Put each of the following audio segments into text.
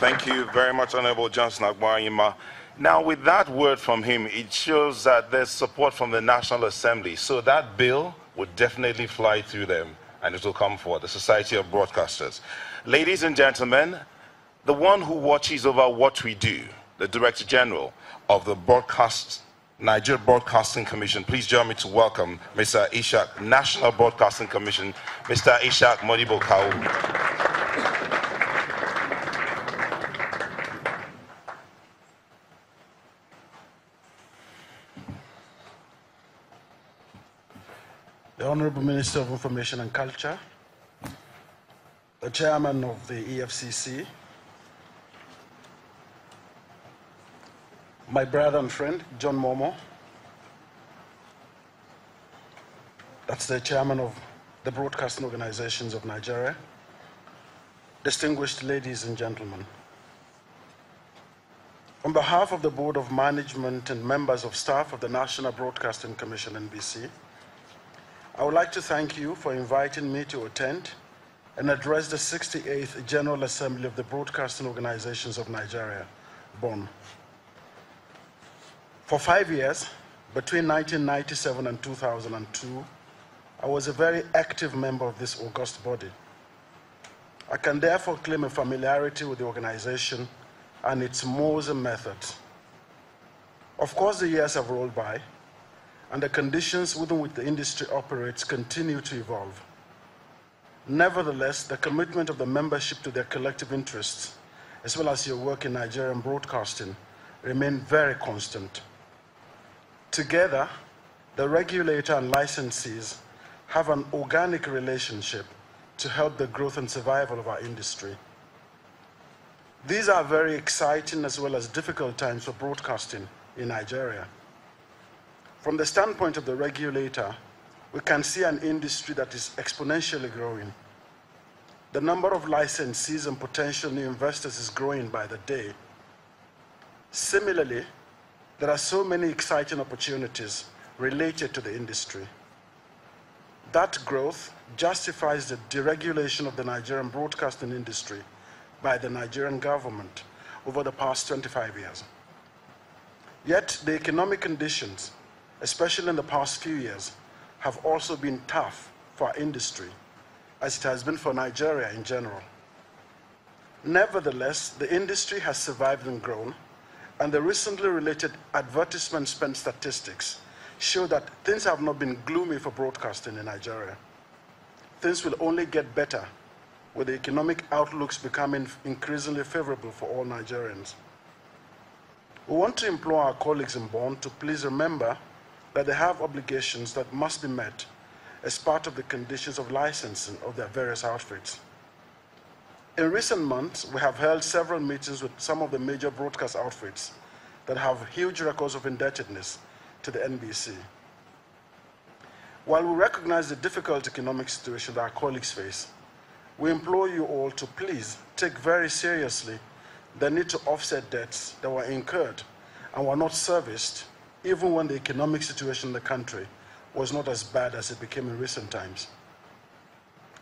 Thank you very much, Honorable Johnson Agbayima. Now, with that word from him, it shows that there's support from the National Assembly. So that bill would definitely fly through them, and it will come forward, the Society of Broadcasters. Ladies and gentlemen, the one who watches over what we do, the Director General of the Nigeria Broadcasting Commission. Please join me to welcome Mr. Ishaq, National Broadcasting Commission, Mr. Ishaq Modibo Kawu. The Honorable Minister of Information and Culture, the Chairman of the EFCC, my brother and friend, John Momo, that's the Chairman of the Broadcasting Organizations of Nigeria, distinguished ladies and gentlemen. On behalf of the Board of Management and members of staff of the National Broadcasting Commission, NBC, I would like to thank you for inviting me to attend and address the 68th General Assembly of the Broadcasting Organizations of Nigeria, Bonn. For 5 years, between 1997 and 2002, I was a very active member of this august body. I can therefore claim a familiarity with the organization and its mores and methods. Of course, the years have rolled by, and the conditions within which the industry operates continue to evolve. Nevertheless, the commitment of the membership to their collective interests, as well as your work in Nigerian broadcasting, remain very constant. Together, the regulator and licensees have an organic relationship to help the growth and survival of our industry. These are very exciting as well as difficult times for broadcasting in Nigeria. From the standpoint of the regulator, we can see an industry that is exponentially growing. The number of licensees and potential new investors is growing by the day. Similarly, there are so many exciting opportunities related to the industry. That growth justifies the deregulation of the Nigerian broadcasting industry by the Nigerian government over the past 25 years. Yet the economic conditions, especially in the past few years, have also been tough for our industry, as it has been for Nigeria in general. Nevertheless, the industry has survived and grown, and the recently related advertisement spend statistics show that things have not been gloomy for broadcasting in Nigeria. Things will only get better, with the economic outlooks becoming increasingly favorable for all Nigerians. We want to implore our colleagues in Bonn to please remember that they have obligations that must be met as part of the conditions of licensing of their various outfits. In recent months, we have held several meetings with some of the major broadcast outfits that have huge records of indebtedness to the NBC. While we recognize the difficult economic situation that our colleagues face, we implore you all to please take very seriously the need to offset debts that were incurred and were not serviced even when the economic situation in the country was not as bad as it became in recent times.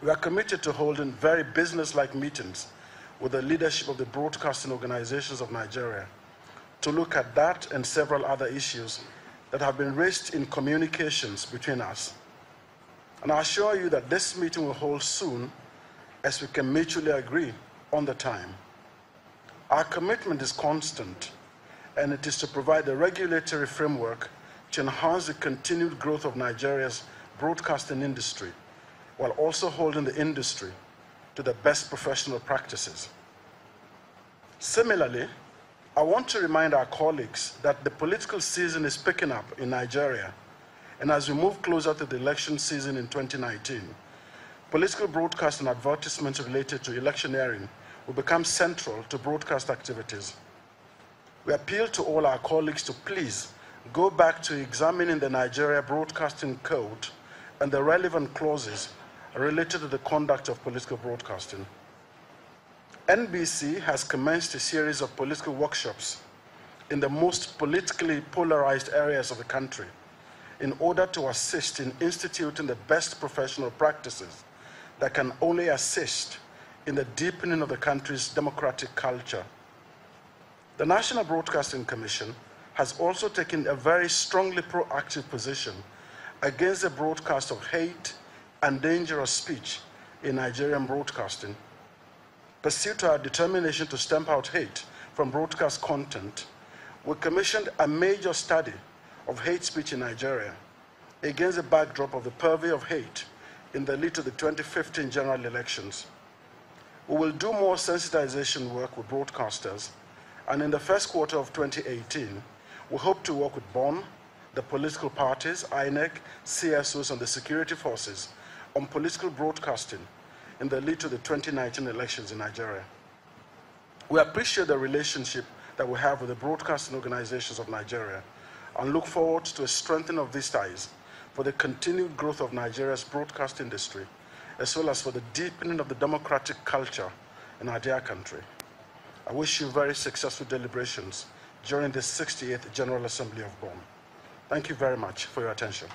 We are committed to holding very business-like meetings with the leadership of the broadcasting organizations of Nigeria to look at that and several other issues that have been raised in communications between us. And I assure you that this meeting will hold soon as we can mutually agree on the time. Our commitment is constant, and it is to provide a regulatory framework to enhance the continued growth of Nigeria's broadcasting industry, while also holding the industry to the best professional practices. Similarly, I want to remind our colleagues that the political season is picking up in Nigeria, and as we move closer to the election season in 2019, political broadcast and advertisements related to electioneering will become central to broadcast activities. We appeal to all our colleagues to please go back to examining the Nigeria Broadcasting Code and the relevant clauses related to the conduct of political broadcasting. NBC has commenced a series of political workshops in the most politically polarized areas of the country in order to assist in instituting the best professional practices that can only assist in the deepening of the country's democratic culture. The National Broadcasting Commission has also taken a very strongly proactive position against the broadcast of hate and dangerous speech in Nigerian broadcasting. Pursuant to our determination to stamp out hate from broadcast content, we commissioned a major study of hate speech in Nigeria against the backdrop of the purvey of hate in the lead to the 2015 general elections. We will do more sensitization work with broadcasters, and in the first quarter of 2018, we hope to work with BON, the political parties, INEC, CSOs, and the security forces on political broadcasting in the lead to the 2019 elections in Nigeria. We appreciate the relationship that we have with the broadcasting organizations of Nigeria and look forward to a strengthening of these ties for the continued growth of Nigeria's broadcast industry, as well as for the deepening of the democratic culture in our dear country. I wish you very successful deliberations during the 68th General Assembly of BON. Thank you very much for your attention.